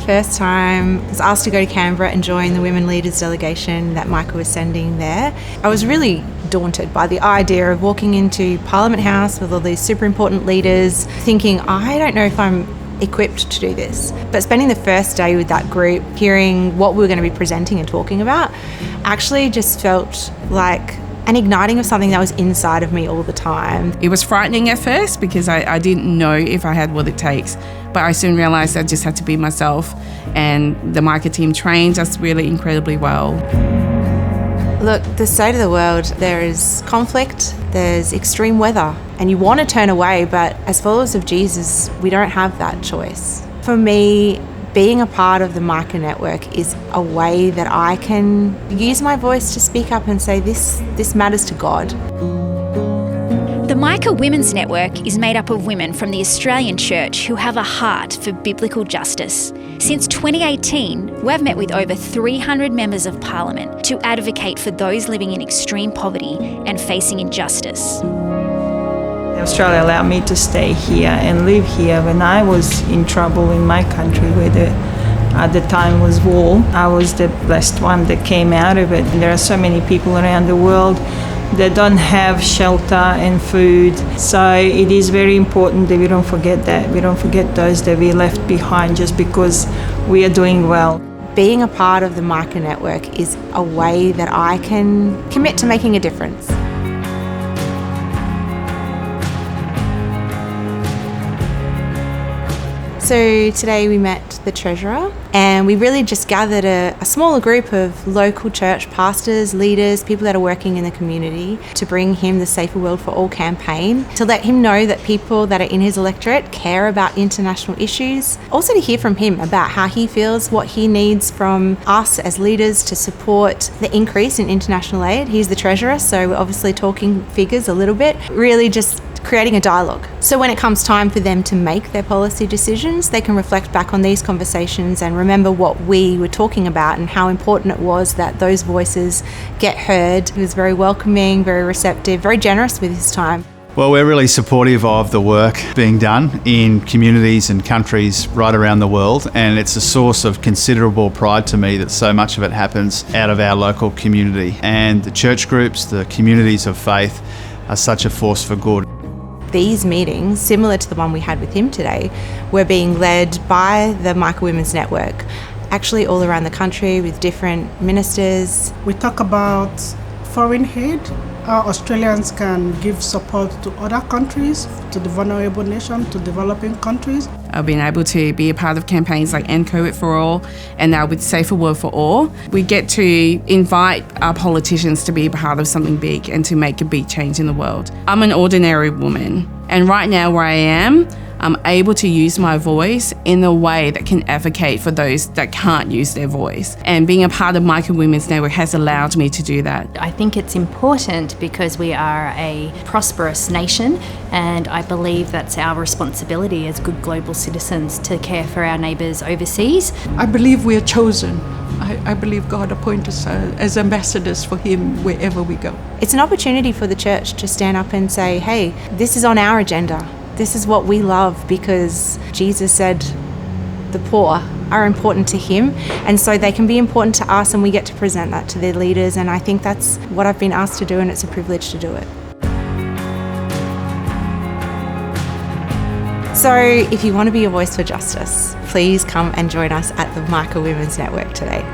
first time I was asked to go to Canberra and join the women leaders delegation that Micah was sending there, I was really daunted by the idea of walking into Parliament House with all these super important leaders, thinking, I don't know if I'm equipped to do this. But spending the first day with that group, hearing what we were going to be presenting and talking about, actually just felt like an igniting of something that was inside of me all the time. It was frightening at first because I didn't know if I had what it takes, but I soon realised I just had to be myself, and the Micah team trained us really incredibly well. Look, the state of the world, there is conflict, there's extreme weather, and you want to turn away, but as followers of Jesus, we don't have that choice. For me, being a part of the Micah network is a way that I can use my voice to speak up and say this matters to God. The Micah Women's Network is made up of women from the Australian Church who have a heart for biblical justice. Since 2018, we've met with over 300 members of Parliament to advocate for those living in extreme poverty and facing injustice. Australia allowed me to stay here and live here when I was in trouble in my country where at the time was war. I was the blessed one that came out of it. And there are so many people around the world that don't have shelter and food. So it is very important that we don't forget that. We don't forget those that we left behind just because we are doing well. Being a part of the Micah network is a way that I can commit to making a difference. So today we met the Treasurer, and we really just gathered a smaller group of local church pastors, leaders, people that are working in the community to bring him the Safer World for All campaign, to let him know that people that are in his electorate care about international issues. Also to hear from him about how he feels, what he needs from us as leaders to support the increase in international aid. He's the Treasurer, so we're obviously talking figures a little bit, really just creating a dialogue. So when it comes time for them to make their policy decisions, they can reflect back on these conversations and remember what we were talking about and how important it was that those voices get heard. He was very welcoming, very receptive, very generous with his time. Well, we're really supportive of the work being done in communities and countries right around the world, and it's a source of considerable pride to me that so much of it happens out of our local community. And the church groups, the communities of faith, are such a force for good. These meetings, similar to the one we had with him today, were being led by the Micah Women's Network, actually all around the country with different ministers. We talk about foreign aid, how Australians can give support to other countries, to the vulnerable nation, to developing countries. I've been able to be a part of campaigns like End COVID for All, and now with Safer World for All. We get to invite our politicians to be a part of something big and to make a big change in the world. I'm an ordinary woman, and right now where I am, I'm able to use my voice in a way that can advocate for those that can't use their voice. And being a part of Micah Women's Network has allowed me to do that. I think it's important because we are a prosperous nation, and I believe that's our responsibility as good global citizens to care for our neighbours overseas. I believe we are chosen. I believe God appointed us as ambassadors for Him wherever we go. It's an opportunity for the church to stand up and say, hey, this is on our agenda. This is what we love, because Jesus said the poor are important to him, and so they can be important to us, and we get to present that to their leaders, and I think that's what I've been asked to do, and it's a privilege to do it. So if you want to be a voice for justice, please come and join us at the Micah Women's Network today.